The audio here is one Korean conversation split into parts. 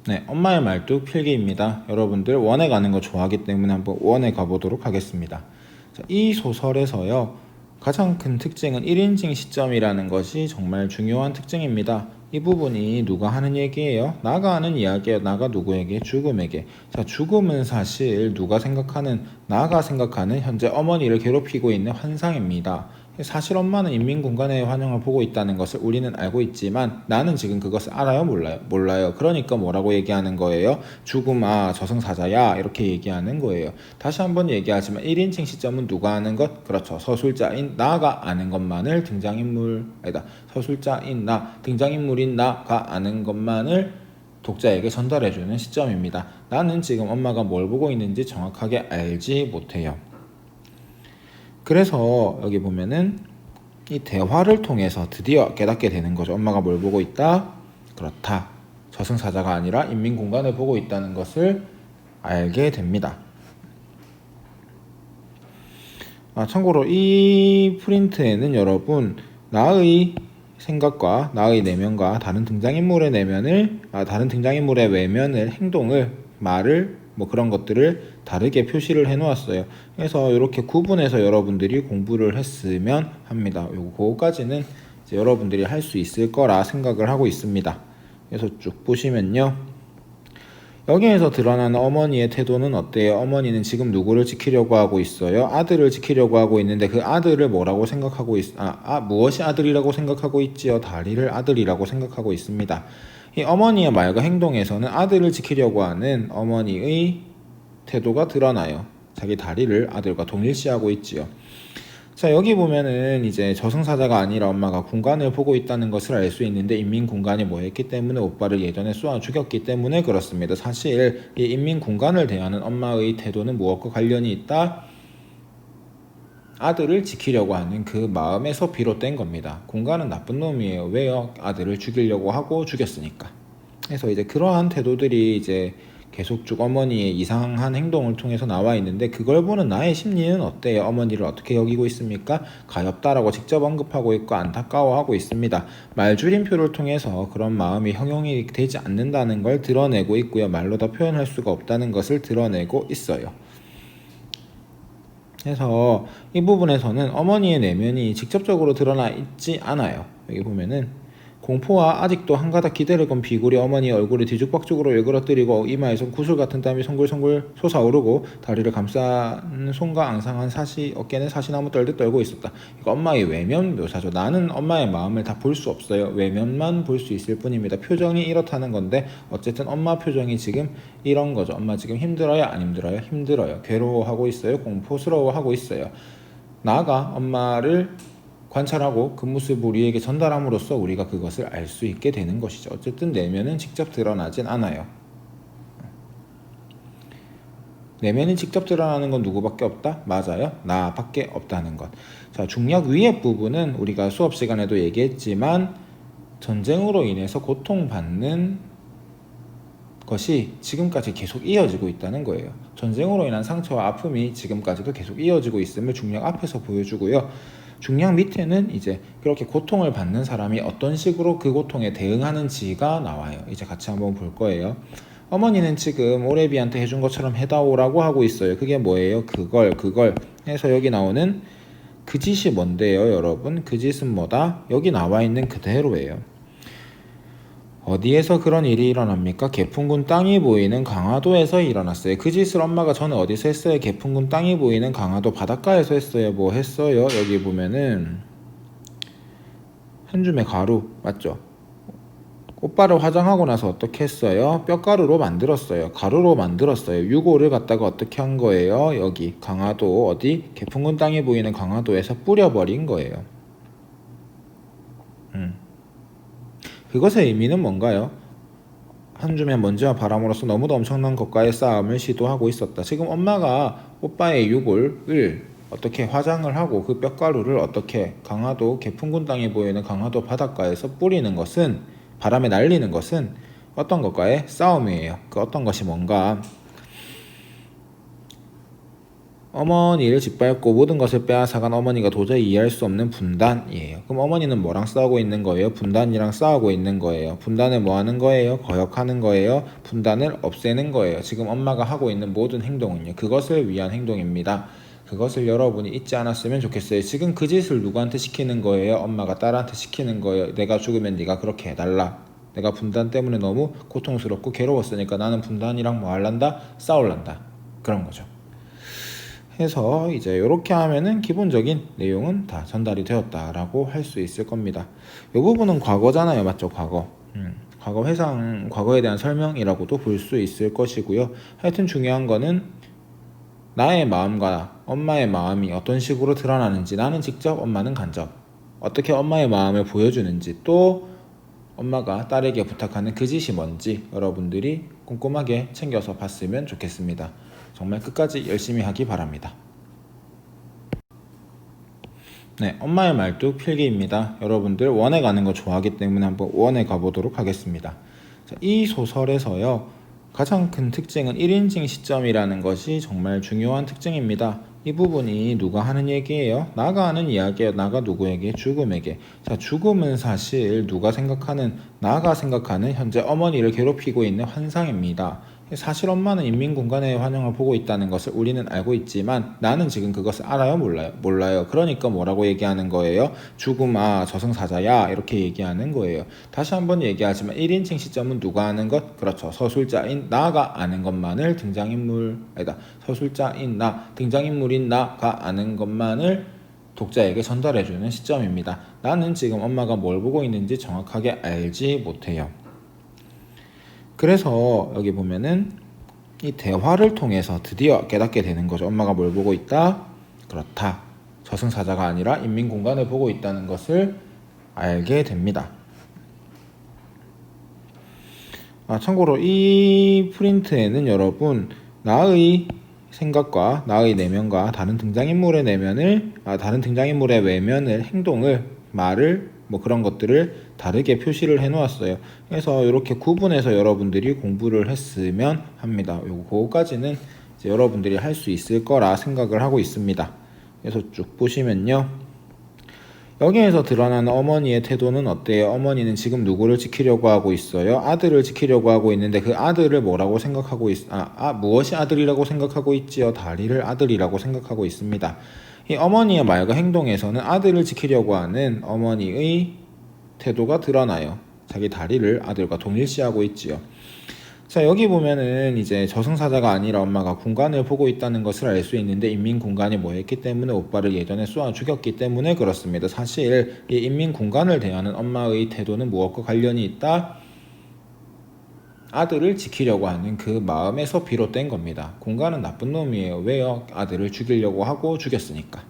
네, 엄마의 말뚝 필기입니다. 여러분들 원에 가는 거 좋아하기 때문에 한번 원에 가보도록 하겠습니다. 자, 이 소설에서요, 가장 큰 특징은 1인칭 시점이라는 것이 정말 중요한 특징입니다. 이 부분이 누가 하는 얘기예요? 나가 하는 이야기예요. 나가 누구에게? 죽음에게. 자, 죽음은 사실 누가 생각하는, 나가 생각하는 현재 어머니를 괴롭히고 있는 환상입니다. 사실 엄마는 인민공간의 환영을 보고 있다는 것을 우리는 알고 있지만 나는 지금 그것을 알아요? 몰라요? 몰라요. 그러니까 뭐라고 얘기하는 거예요? 죽음, 저승사자야, 이렇게 얘기하는 거예요. 다시 한번 얘기하지만 1인칭 시점은 누가 아는 것? 그렇죠. 서술자인 나가 아는 것만을 서술자인 나, 등장인물인 나가 아는 것만을 독자에게 전달해주는 시점입니다. 나는 지금 엄마가 뭘 보고 있는지 정확하게 알지 못해요. 그래서 여기 보면은 이 대화를 통해서 드디어 깨닫게 되는 거죠. 엄마가 뭘 보고 있다? 그렇다. 저승사자가 아니라 인민공간을 보고 있다는 것을 알게 됩니다. 참고로 이 프린트에는 여러분 나의 생각과 나의 내면과 다른 등장인물의 외면을, 행동을, 말을, 뭐 그런 것들을 다르게 표시를 해 놓았어요. 그래서 이렇게 구분해서 여러분들이 공부를 했으면 합니다. 요거까지는 이제 여러분들이 할 수 있을 거라 생각을 하고 있습니다. 그래서 쭉 보시면요, 여기에서 드러나는 어머니의 태도는 어때요? 어머니는 지금 누구를 지키려고 하고 있어요? 아들을 지키려고 하고 있는데 그 아들을 뭐라고 생각하고 무엇이 아들이라고 생각하고 있지요? 다리를 아들이라고 생각하고 있습니다. 이 어머니의 말과 행동에서는 아들을 지키려고 하는 어머니의 태도가 드러나요. 자기 다리를 아들과 동일시하고 있지요. 자, 여기 보면은 이제 저승사자가 아니라 엄마가 군간을 보고 있다는 것을 알 수 있는데, 인민군간이 뭐 했기 때문에 오빠를 예전에 쏘아 죽였기 때문에 그렇습니다. 사실 이 인민군간을 대하는 엄마의 태도는 무엇과 관련이 있다? 아들을 지키려고 하는 그 마음에서 비롯된 겁니다. 군간은 나쁜 놈이에요. 왜요? 아들을 죽이려고 하고 죽였으니까. 그래서 이제 그러한 태도들이 이제 계속 쭉 어머니의 이상한 행동을 통해서 나와 있는데, 그걸 보는 나의 심리는 어때요? 어머니를 어떻게 여기고 있습니까? 가엾다라고 직접 언급하고 있고 안타까워하고 있습니다. 말줄임표를 통해서 그런 마음이 형용이 되지 않는다는 걸 드러내고 있고요. 말로 다 표현할 수가 없다는 것을 드러내고 있어요. 그래서 이 부분에서는 어머니의 내면이 직접적으로 드러나 있지 않아요. 여기 보면은 공포와 아직도 한가닥 기대를 건 비굴이 어머니의 얼굴을 뒤죽박죽으로 일그러뜨리고 이마에서 구슬 같은 땀이 송글송글 솟아오르고 다리를 감싼 손과 앙상한 어깨는 사시나무 떨듯 떨고 있었다. 이거 엄마의 외면 묘사죠. 나는 엄마의 마음을 다 볼 수 없어요. 외면만 볼 수 있을 뿐입니다. 표정이 이렇다는 건데 어쨌든 엄마 표정이 지금 이런 거죠. 엄마 지금 힘들어요? 안 힘들어요? 힘들어요. 괴로워하고 있어요? 공포스러워하고 있어요. 나아가 엄마를 관찰하고 그 모습을 우리에게 전달함으로써 우리가 그것을 알 수 있게 되는 것이죠. 어쨌든 내면은 직접 드러나진 않아요. 내면이 직접 드러나는 건 누구밖에 없다? 맞아요. 나밖에 없다는 것. 자, 중력 위의 부분은 우리가 수업 시간에도 얘기했지만 전쟁으로 인해서 고통받는 것이 지금까지 계속 이어지고 있다는 거예요. 전쟁으로 인한 상처와 아픔이 지금까지도 계속 이어지고 있음을 중력 앞에서 보여주고요. 중량 밑에는 이제 그렇게 고통을 받는 사람이 어떤 식으로 그 고통에 대응하는지가 나와요. 이제 같이 한번 볼 거예요. 어머니는 지금 오래비한테 해준 것처럼 해다오라고 하고 있어요. 그게 뭐예요? 그걸 해서 여기 나오는 그 짓이 뭔데요, 여러분? 그 짓은 뭐다? 여기 나와 있는 그대로예요. 어디에서 그런 일이 일어납니까? 개풍군 땅이 보이는 강화도에서 일어났어요. 그 짓을 엄마가 전에 어디서 했어요? 개풍군 땅이 보이는 강화도 바닷가에서 했어요. 뭐 했어요? 여기 보면은 한 줌의 가루 맞죠? 오빠를 화장하고 나서 어떻게 했어요? 뼈가루로 만들었어요. 가루로 만들었어요. 유골을 갖다가 어떻게 한 거예요? 여기 강화도 어디? 개풍군 땅이 보이는 강화도에서 뿌려버린 거예요. 그것의 의미는 뭔가요? 한 줌의 먼지와 바람으로서 너무도 엄청난 것과의 싸움을 시도하고 있었다. 지금 엄마가 오빠의 유골을 어떻게 화장을 하고 그 뼈가루를 어떻게 강화도 개풍군 땅이 보이는 강화도 바닷가에서 뿌리는 것은, 바람에 날리는 것은 어떤 것과의 싸움이에요. 그 어떤 것이 뭔가? 어머니를 짓밟고 모든 것을 빼앗아간 어머니가 도저히 이해할 수 없는 분단이에요. 그럼 어머니는 뭐랑 싸우고 있는 거예요? 분단이랑 싸우고 있는 거예요. 분단을 뭐 하는 거예요? 거역하는 거예요. 분단을 없애는 거예요. 지금 엄마가 하고 있는 모든 행동은요. 그것을 위한 행동입니다. 그것을 여러분이 잊지 않았으면 좋겠어요. 지금 그 짓을 누구한테 시키는 거예요? 엄마가 딸한테 시키는 거예요. 내가 죽으면 네가 그렇게 해달라. 내가 분단 때문에 너무 고통스럽고 괴로웠으니까 나는 분단이랑 뭐 할란다? 싸울란다. 그런 거죠. 해서 이제 이렇게 하면은 기본적인 내용은 다 전달이 되었다라고 할 수 있을 겁니다. 이 부분은 과거잖아요, 맞죠? 과거. 과거 회상, 과거에 대한 설명이라고도 볼 수 있을 것이고요. 하여튼 중요한 거는 나의 마음과 엄마의 마음이 어떤 식으로 드러나는지, 나는 직접, 엄마는 간접, 어떻게 엄마의 마음을 보여주는지, 또 엄마가 딸에게 부탁하는 그 짓이 뭔지 여러분들이 꼼꼼하게 챙겨서 봤으면 좋겠습니다. 정말 끝까지 열심히 하기 바랍니다. 네, 엄마의 말뚝 필기입니다. 여러분들 원에 가는 거 좋아하기 때문에 한번 원에 가보도록 하겠습니다. 자, 이 소설에서요, 가장 큰 특징은 1인칭 시점이라는 것이 정말 중요한 특징입니다. 이 부분이 누가 하는 얘기예요? 나가 하는 이야기예요. 나가 누구에게? 죽음에게. 자, 죽음은 사실 누가 생각하는, 나가 생각하는 현재 어머니를 괴롭히고 있는 환상입니다. 사실 엄마는 인민공간의 환영을 보고 있다는 것을 우리는 알고 있지만 나는 지금 그것을 알아요? 몰라요? 몰라요. 그러니까 뭐라고 얘기하는 거예요? 죽음아, 저승사자야, 이렇게 얘기하는 거예요. 다시 한번 얘기하지만 1인칭 시점은 누가 아는 것? 그렇죠. 서술자인 나가 아는 것만을 서술자인 나, 등장인물인 나가 아는 것만을 독자에게 전달해주는 시점입니다. 나는 지금 엄마가 뭘 보고 있는지 정확하게 알지 못해요. 그래서 여기 보면은 이 대화를 통해서 드디어 깨닫게 되는 거죠. 엄마가 뭘 보고 있다? 그렇다. 저승사자가 아니라 인민공간을 보고 있다는 것을 알게 됩니다. 참고로 이 프린트에는 여러분 나의 생각과 나의 내면과 다른 등장인물의 외면을, 행동을, 말을, 뭐 그런 것들을 다르게 표시를 해 놓았어요. 그래서 이렇게 구분해서 여러분들이 공부를 했으면 합니다. 그거까지는 이제 여러분들이 할 수 있을 거라 생각을 하고 있습니다. 그래서 쭉 보시면요, 여기에서 드러나는 어머니의 태도는 어때요? 어머니는 지금 누구를 지키려고 하고 있어요? 아들을 지키려고 하고 있는데 그 아들을 뭐라고 생각하고 무엇이 아들이라고 생각하고 있지요? 다리를 아들이라고 생각하고 있습니다. 이 어머니의 말과 행동에서는 아들을 지키려고 하는 어머니의 태도가 드러나요. 자기 다리를 아들과 동일시하고 있지요. 자, 여기 보면은 이제 저승사자가 아니라 엄마가 군간을 보고 있다는 것을 알 수 있는데, 인민군간이 뭐 했기 때문에 오빠를 예전에 쏘아 죽였기 때문에 그렇습니다. 사실 이 인민군간을 대하는 엄마의 태도는 무엇과 관련이 있다? 아들을 지키려고 하는 그 마음에서 비롯된 겁니다. 군간은 나쁜 놈이에요. 왜요? 아들을 죽이려고 하고 죽였으니까.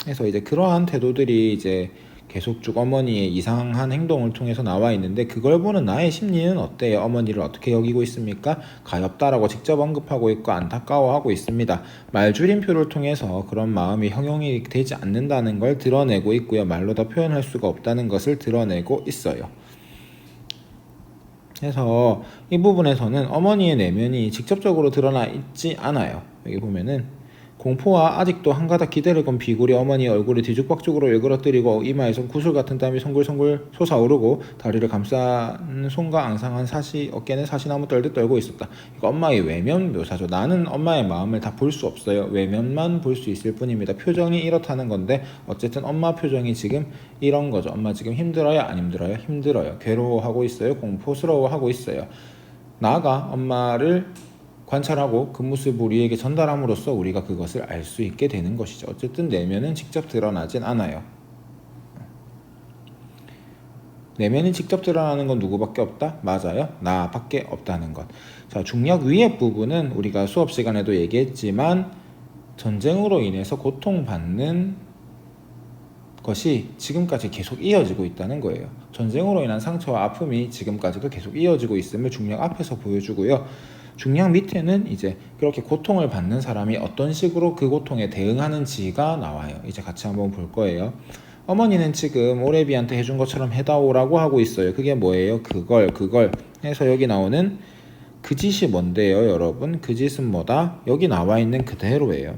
그래서 이제 그러한 태도들이 이제 계속 쭉 어머니의 이상한 행동을 통해서 나와 있는데, 그걸 보는 나의 심리는 어때요? 어머니를 어떻게 여기고 있습니까? 가엾다라고 직접 언급하고 있고 안타까워하고 있습니다. 말줄임표를 통해서 그런 마음이 형용이 되지 않는다는 걸 드러내고 있고요. 말로 다 표현할 수가 없다는 것을 드러내고 있어요. 그래서 이 부분에서는 어머니의 내면이 직접적으로 드러나 있지 않아요. 여기 보면은 공포와 아직도 한가닥 기대를 건 비굴이 어머니의 얼굴을 뒤죽박죽으로 일그러뜨리고 이마에선 구슬 같은 땀이 송글송글 솟아오르고 다리를 감싼 손과 앙상한 어깨는 사시나무 떨듯 떨고 있었다. 이거 엄마의 외면 묘사죠. 나는 엄마의 마음을 다 볼 수 없어요. 외면만 볼 수 있을 뿐입니다. 표정이 이렇다는 건데 어쨌든 엄마 표정이 지금 이런 거죠. 엄마 지금 힘들어요? 안 힘들어요? 힘들어요. 괴로워하고 있어요? 공포스러워하고 있어요. 나아가 엄마를 관찰하고 그 모습을 우리에게 전달함으로써 우리가 그것을 알 수 있게 되는 것이죠. 어쨌든 내면은 직접 드러나진 않아요. 내면이 직접 드러나는 건 누구밖에 없다? 맞아요. 나밖에 없다는 것. 자, 중력 위의 부분은 우리가 수업 시간에도 얘기했지만 전쟁으로 인해서 고통받는 것이 지금까지 계속 이어지고 있다는 거예요. 전쟁으로 인한 상처와 아픔이 지금까지도 계속 이어지고 있음을 중력 앞에서 보여주고요. 중량 밑에는 이제 그렇게 고통을 받는 사람이 어떤 식으로 그 고통에 대응하는지가 나와요. 이제 같이 한번 볼 거예요. 어머니는 지금 오래비한테 해준 것처럼 해다오라고 하고 있어요. 그게 뭐예요? 그걸 해서 여기 나오는 그 짓이 뭔데요, 여러분? 그 짓은 뭐다? 여기 나와 있는 그대로예요.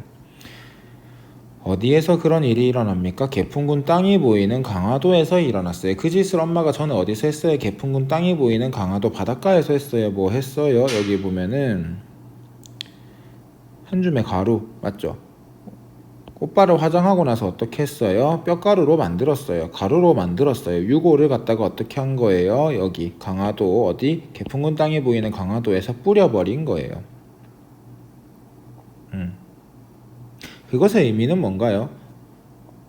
어디에서 그런 일이 일어납니까? 개풍군 땅이 보이는 강화도에서 일어났어요. 그 짓을 엄마가 전에 어디서 했어요? 개풍군 땅이 보이는 강화도 바닷가에서 했어요. 뭐 했어요? 여기 보면은 한 줌의 가루 맞죠? 꽃발을 화장하고 나서 어떻게 했어요? 뼈가루로 만들었어요. 가루로 만들었어요. 유골을 갖다가 어떻게 한 거예요? 여기 강화도 어디? 개풍군 땅이 보이는 강화도에서 뿌려버린 거예요. 그것의 의미는 뭔가요?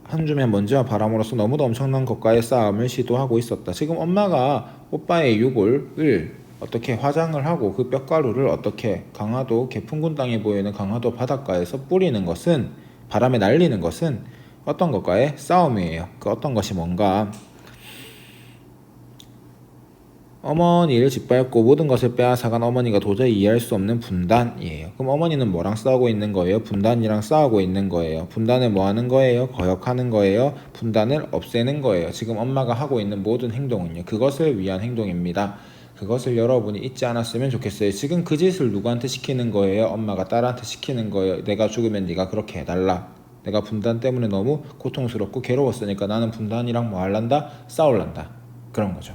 한 줌의 먼지와 바람으로서 너무도 엄청난 것과의 싸움을 시도하고 있었다. 지금 엄마가 오빠의 유골을 어떻게 화장을 하고 그 뼈가루를 어떻게 강화도 개풍군 땅이 보이는 강화도 바닷가에서 뿌리는 것은 바람에 날리는 것은 어떤 것과의 싸움이에요. 그 어떤 것이 뭔가 어머니를 짓밟고 모든 것을 빼앗아간 어머니가 도저히 이해할 수 없는 분단이에요. 그럼 어머니는 뭐랑 싸우고 있는 거예요? 분단이랑 싸우고 있는 거예요. 분단을 뭐 하는 거예요? 거역하는 거예요. 분단을 없애는 거예요. 지금 엄마가 하고 있는 모든 행동은요. 그것을 위한 행동입니다. 그것을 여러분이 잊지 않았으면 좋겠어요. 지금 그 짓을 누구한테 시키는 거예요? 엄마가 딸한테 시키는 거예요. 내가 죽으면 네가 그렇게 해달라. 내가 분단 때문에 너무 고통스럽고 괴로웠으니까 나는 분단이랑 뭐 할란다? 싸울란다. 그런 거죠.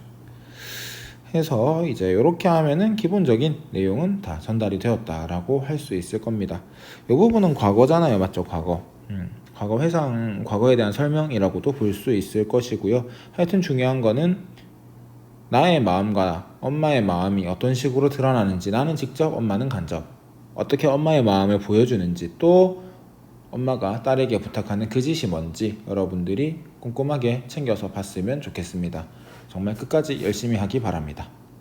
해서 이제 이렇게 하면은 기본적인 내용은 다 전달이 되었다라고 할 수 있을 겁니다. 이 부분은 과거잖아요, 맞죠? 과거. 과거 회상, 과거에 대한 설명이라고도 볼 수 있을 것이고요. 하여튼 중요한 거는 나의 마음과 엄마의 마음이 어떤 식으로 드러나는지, 나는 직접, 엄마는 간접, 어떻게 엄마의 마음을 보여주는지, 또 엄마가 딸에게 부탁하는 그 짓이 뭔지 여러분들이 꼼꼼하게 챙겨서 봤으면 좋겠습니다. 정말 끝까지 열심히 하기 바랍니다.